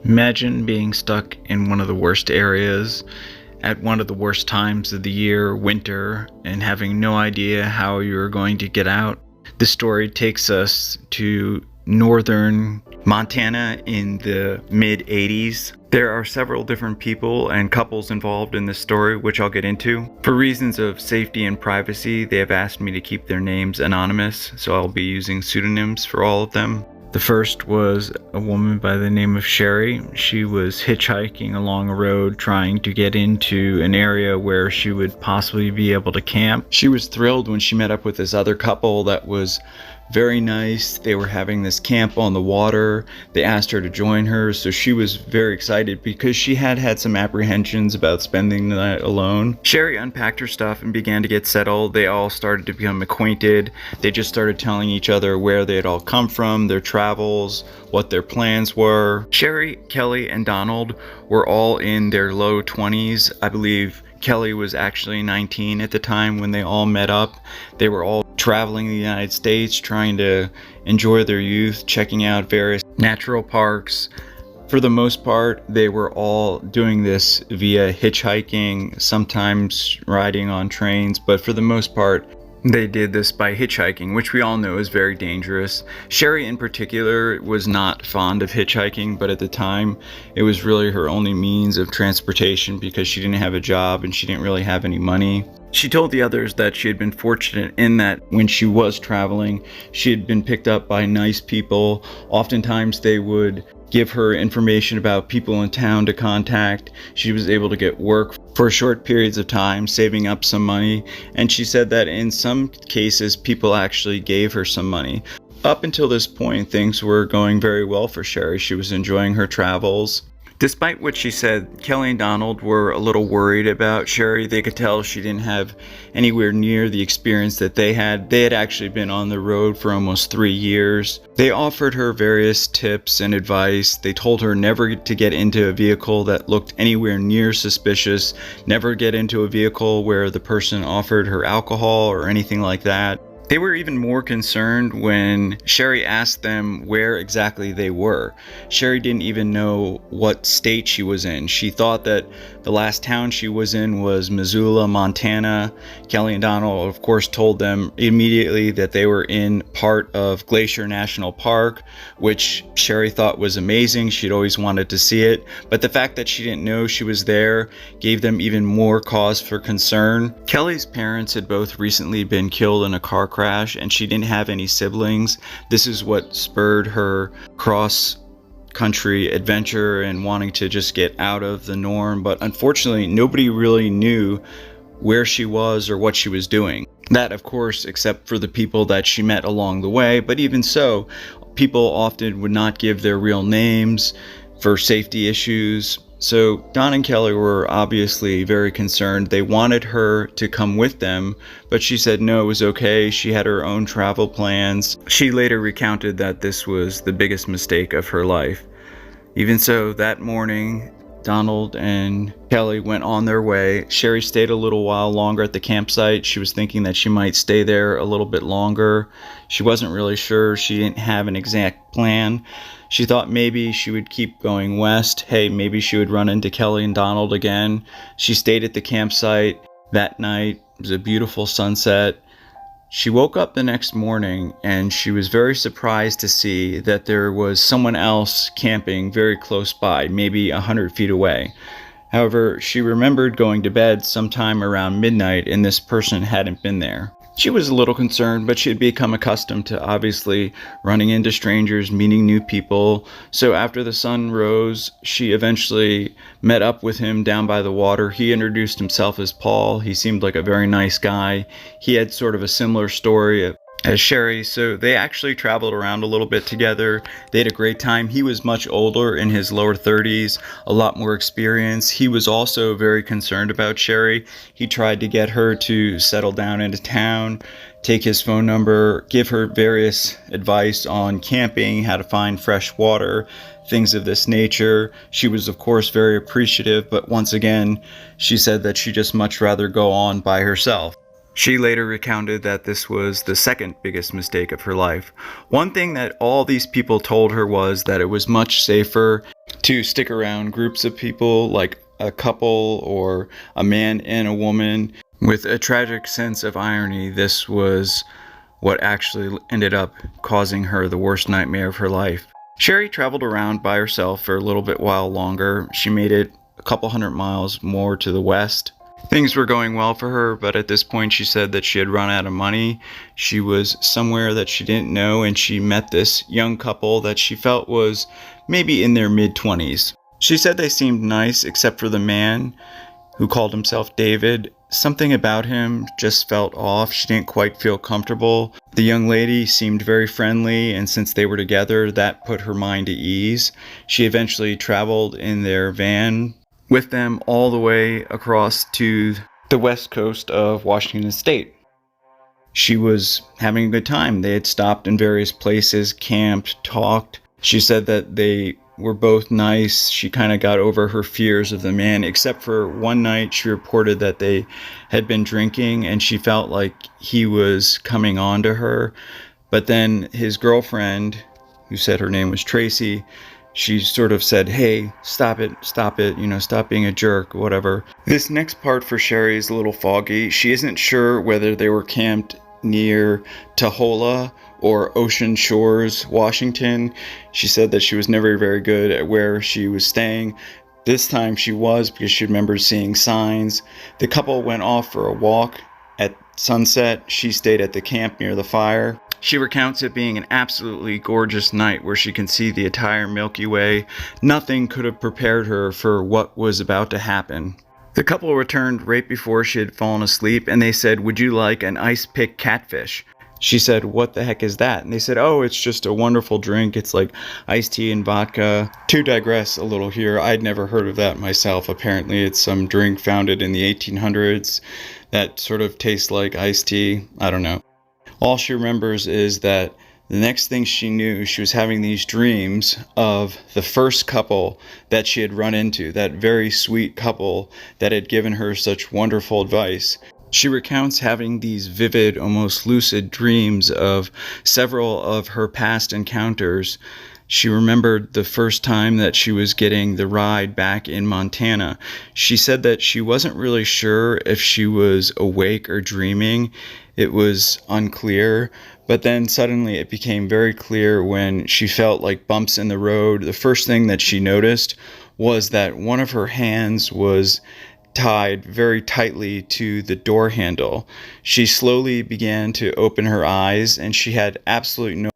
Imagine being stuck in one of the worst areas at one of the worst times of the year, winter, and having no idea how you're going to get out. This story takes us to northern Montana in the mid-80s. There are several different people and couples involved in this story, which I'll get into. For reasons of safety and privacy, they have asked me to keep their names anonymous, so I'll be using pseudonyms for all of them. The first was a woman by the name of Sherry. She was hitchhiking along a road trying to get into an area where she would possibly be able to camp. She was thrilled when she met up with this other couple that was very nice. They were having this camp on the water. They asked her to join her, so she was very excited because she had some apprehensions about spending the night alone. Sherry unpacked her stuff and began to get settled. They all started to become acquainted. They just started telling each other where they had all come from, their travels, what their plans were. Sherry, Kelly, and Donald were all in their low 20s. I believe Kelly was actually 19 at the time when they all met up. They were all traveling the United States, trying to enjoy their youth, checking out various natural parks. For the most part, they were all doing this via hitchhiking, sometimes riding on trains, but for the most part, they did this by hitchhiking, which we all know is very dangerous. Sherry in particular was not fond of hitchhiking, but at the time it was really her only means of transportation because she didn't have a job and she didn't really have any money. She told the others that she had been fortunate in that when she was traveling, she had been picked up by nice people. Oftentimes they would give her information about people in town to contact. She was able to get work for short periods of time, saving up some money, and she said that in some cases people actually gave her some money. Up until this point, things were going very well for Sherry. She was enjoying her travels. Despite what she said, Kelly and Donald were a little worried about Sherry. They could tell she didn't have anywhere near the experience that they had. They had actually been on the road for almost 3 years. They offered her various tips and advice. They told her never to get into a vehicle that looked anywhere near suspicious, never get into a vehicle where the person offered her alcohol or anything like that. They were even more concerned when Sherry asked them where exactly they were. Sherry didn't even know what state she was in. She thought that the last town she was in was Missoula, Montana. Kelly and Donald, of course, told them immediately that they were in part of Glacier National Park, which Sherry thought was amazing. She'd always wanted to see it. But the fact that she didn't know she was there gave them even more cause for concern. Kelly's parents had both recently been killed in a car crash, and she didn't have any siblings. This is what spurred her cross-country adventure and wanting to just get out of the norm. But unfortunately, nobody really knew where she was or what she was doing. That, of course, except for the people that she met along the way. But even so, people often would not give their real names for safety issues. So Don and Kelly were obviously very concerned. They wanted her to come with them, but she said no, it was okay. She had her own travel plans. She later recounted that this was the biggest mistake of her life. Even so, that morning, Donald and Kelly went on their way. Sherry stayed a little while longer at the campsite. She was thinking that she might stay there a little bit longer. She wasn't really sure. She didn't have an exact plan. She thought maybe she would keep going west. Hey, maybe she would run into Kelly and Donald again. She stayed at the campsite that night. It was a beautiful sunset. She woke up the next morning and she was very surprised to see that there was someone else camping very close by, maybe 100 feet away. However, she remembered going to bed sometime around midnight and this person hadn't been there. She was a little concerned, but she had become accustomed to obviously running into strangers, meeting new people. So after the sun rose, she eventually met up with him down by the water. He introduced himself as Paul. He seemed like a very nice guy. He had sort of a similar story as Sherry, so they actually traveled around a little bit together. They had a great time. He was much older, in his lower 30s, a lot more experience. He was also very concerned about Sherry. He tried to get her to settle down into town, take his phone number, give her various advice on camping, how to find fresh water, things of this nature. She was, of course, very appreciative, but once again, she said that she'd just much rather go on by herself. She later recounted that this was the second biggest mistake of her life. One thing that all these people told her was that it was much safer to stick around groups of people like a couple or a man and a woman. With a tragic sense of irony, this was what actually ended up causing her the worst nightmare of her life. Sherry traveled around by herself for a little bit while longer. She made it a couple hundred miles more to the west. Things were going well for her, but at this point she said that she had run out of money. She was somewhere that she didn't know, and she met this young couple that she felt was maybe in their mid-20s. She said they seemed nice, except for the man, who called himself David. Something about him just felt off. She didn't quite feel comfortable. The young lady seemed very friendly, and since they were together, that put her mind at ease. She eventually traveled in their van with them all the way across to the west coast of Washington State. She was having a good time. They had stopped in various places, camped, talked. She said that they were both nice. She kind of got over her fears of the man, except for one night she reported that they had been drinking and she felt like he was coming on to her. But then his girlfriend, who said her name was Tracy, she sort of said, hey, stop it, stop being a jerk, whatever. This next part for Sherry is a little foggy. She isn't sure whether they were camped near Taholah or Ocean Shores, Washington. She said that she was never very good at where she was staying. This time she was, because she remembered seeing signs. The couple went off for a walk at sunset. She stayed at the camp near the fire. She recounts it being an absolutely gorgeous night where she can see the entire Milky Way. Nothing could have prepared her for what was about to happen. The couple returned right before she had fallen asleep, and they said, would you like an ice-pick catfish? She said, what the heck is that? And they said, oh, it's just a wonderful drink. It's like iced tea and vodka. To digress a little here, I'd never heard of that myself. Apparently it's some drink founded in the 1800s that sort of tastes like iced tea. I don't know. All she remembers is that the next thing she knew, she was having these dreams of the first couple that she had run into, that very sweet couple that had given her such wonderful advice. She recounts having these vivid, almost lucid dreams of several of her past encounters. She remembered the first time that she was getting the ride back in Montana. She said that she wasn't really sure if she was awake or dreaming. It was unclear, but then suddenly it became very clear when she felt like bumps in the road. The first thing that she noticed was that one of her hands was tied very tightly to the door handle. She slowly began to open her eyes, and she had absolutely no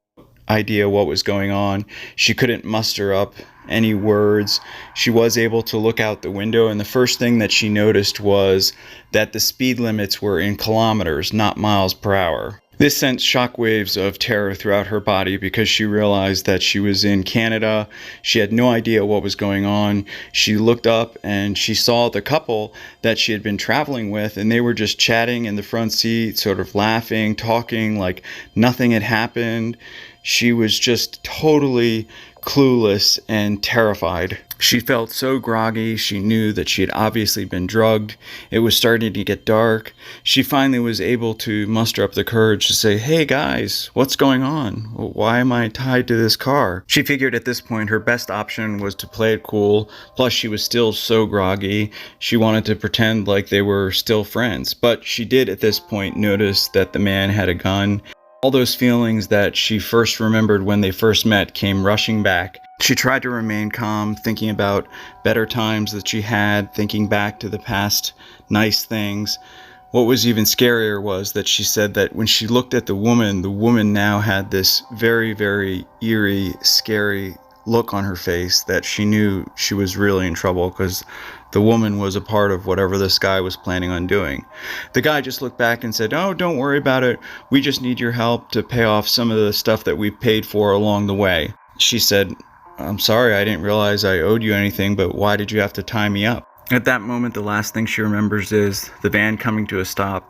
idea what was going on. She couldn't muster up any words. She was able to look out the window, and the first thing that she noticed was that the speed limits were in kilometers, not miles per hour. This sent shockwaves of terror throughout her body because she realized that she was in Canada. She had no idea what was going on. She looked up and she saw the couple that she had been traveling with, and they were just chatting in the front seat, sort of laughing, talking like nothing had happened. She was just totally clueless and terrified. She felt so groggy. She knew that she had obviously been drugged. It was starting to get dark. She finally was able to muster up the courage to say, hey guys, what's going on? Why am I tied to this car? She figured at this point her best option was to play it cool. Plus she was still so groggy. She wanted to pretend like they were still friends. But she did at this point notice that the man had a gun. All those feelings that she first remembered when they first met came rushing back. She tried to remain calm, thinking about better times that she had, thinking back to the past nice things. What was even scarier was that she said that when she looked at the woman now had this very, very eerie, scary look on her face that she knew she was really in trouble because the woman was a part of whatever this guy was planning on doing. The guy just looked back and said, oh, don't worry about it. We just need your help to pay off some of the stuff that we paid for along the way. She said, I'm sorry, I didn't realize I owed you anything, but why did you have to tie me up? At that moment, the last thing she remembers is the van coming to a stop,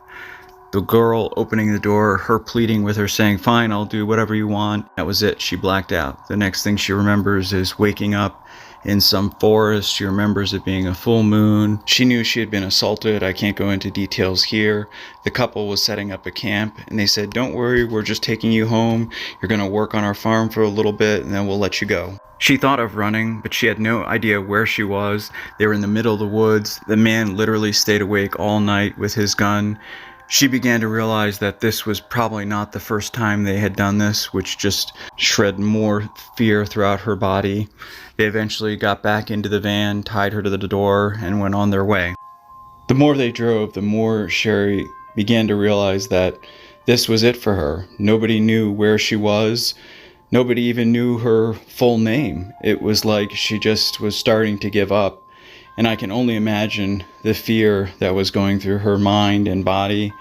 the girl opening the door, her pleading with her, saying, fine, I'll do whatever you want. That was it. She blacked out. The next thing she remembers is waking up in some forest. She remembers it being a full moon. She knew she had been assaulted. I can't go into details here. The couple was setting up a camp, and they said, "Don't worry, we're just taking you home. You're going to work on our farm for a little bit, and then we'll let you go." She thought of running, but she had no idea where she was. They were in the middle of the woods. The man literally stayed awake all night with his gun. She began to realize that this was probably not the first time they had done this, which just shred more fear throughout her body. They eventually got back into the van, tied her to the door, and went on their way. The more they drove, the more Sherry began to realize that this was it for her. Nobody knew where she was. Nobody even knew her full name. It was like she just was starting to give up. And I can only imagine the fear that was going through her mind and body.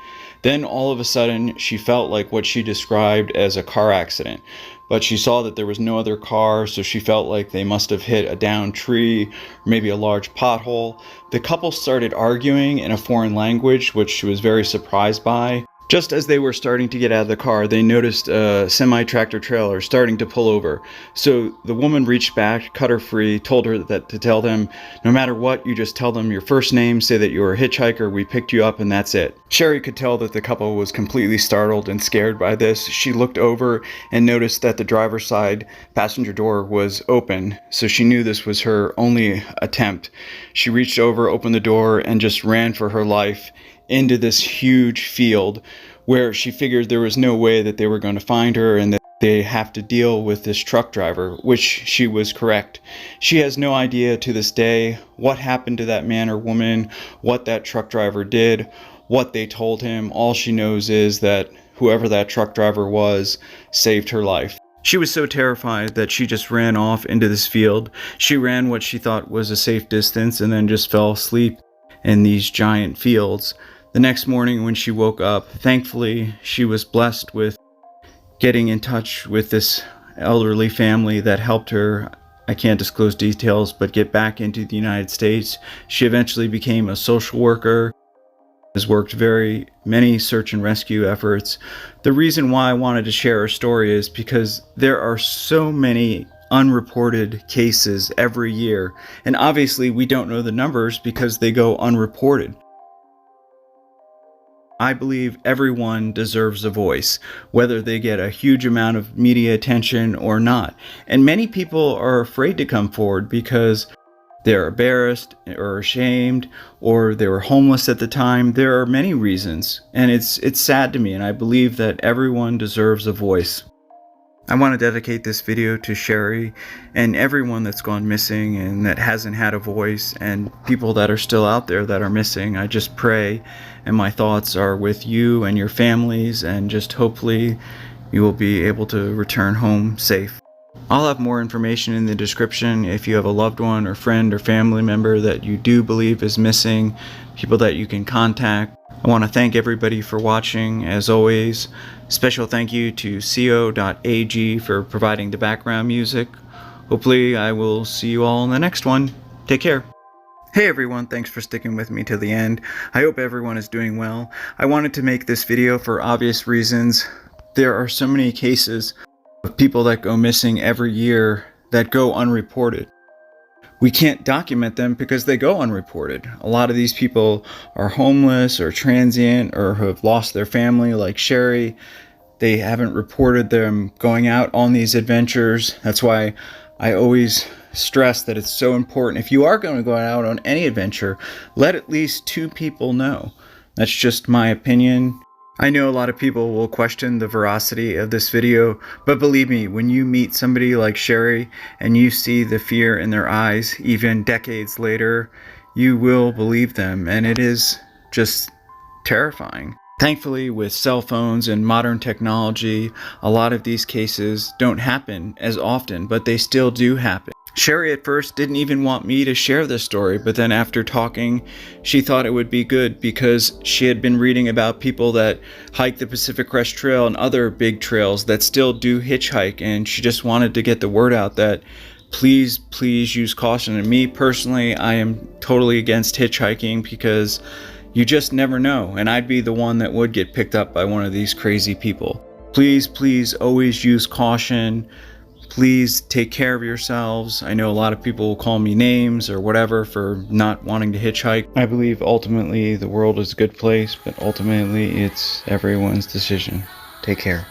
Then all of a sudden, she felt like what she described as a car accident. But she saw that there was no other car, so she felt like they must have hit a downed tree, or maybe a large pothole. The couple started arguing in a foreign language, which she was very surprised by. Just as they were starting to get out of the car, they noticed a semi-tractor trailer starting to pull over. So the woman reached back, cut her free, told her that to tell them, no matter what, you just tell them your first name, say that you're a hitchhiker, we picked you up, and that's it. Sherry could tell that the couple was completely startled and scared by this. She looked over and noticed that the driver's side passenger door was open, so she knew this was her only attempt. She reached over, opened the door, and just ran for her life into this huge field where she figured there was no way that they were going to find her and that they have to deal with this truck driver, which she was correct. She has no idea to this day what happened to that man or woman, what that truck driver did, what they told him. All she knows is that whoever that truck driver was saved her life. She was so terrified that she just ran off into this field. She ran what she thought was a safe distance and then just fell asleep in these giant fields. The next morning when she woke up, thankfully, she was blessed with getting in touch with this elderly family that helped her, I can't disclose details, but get back into the United States. She eventually became a social worker, has worked very many search and rescue efforts. The reason why I wanted to share her story is because there are so many unreported cases every year, and obviously we don't know the numbers because they go unreported. I believe everyone deserves a voice, whether they get a huge amount of media attention or not. And many people are afraid to come forward because they're embarrassed or ashamed, or they were homeless at the time. There are many reasons, and it's sad to me, and I believe that everyone deserves a voice. I want to dedicate this video to Sherry and everyone that's gone missing and that hasn't had a voice, and people that are still out there that are missing. I just pray, and my thoughts are with you and your families, and just hopefully you will be able to return home safe. I'll have more information in the description if you have a loved one or friend or family member that you do believe is missing, people that you can contact. I want to thank everybody for watching, as always. Special thank you to co.ag for providing the background music. Hopefully I will see you all in the next one. Take care. Hey everyone, thanks for sticking with me till the end. I hope everyone is doing well. I wanted to make this video for obvious reasons. There are so many cases of people that go missing every year that go unreported. We can't document them because they go unreported. A lot of these people are homeless or transient or have lost their family, like Sherry. They haven't reported them going out on these adventures. That's why I always stress that it's so important. If you are going to go out on any adventure, let at least 2 people know. That's just my opinion. I know a lot of people will question the veracity of this video, but believe me, when you meet somebody like Sherry and you see the fear in their eyes, even decades later, you will believe them, and it is just terrifying. Thankfully, with cell phones and modern technology, a lot of these cases don't happen as often, but they still do happen. Sherry at first didn't even want me to share this story, but then after talking, she thought it would be good because she had been reading about people that hike the Pacific Crest Trail and other big trails that still do hitchhike, and she just wanted to get the word out that please use caution. And me personally, I am totally against hitchhiking because you just never know, and I'd be the one that would get picked up by one of these crazy people. Please always use caution. Please take care of yourselves. I know a lot of people will call me names or whatever for not wanting to hitchhike. I believe ultimately the world is a good place, but ultimately it's everyone's decision. Take care.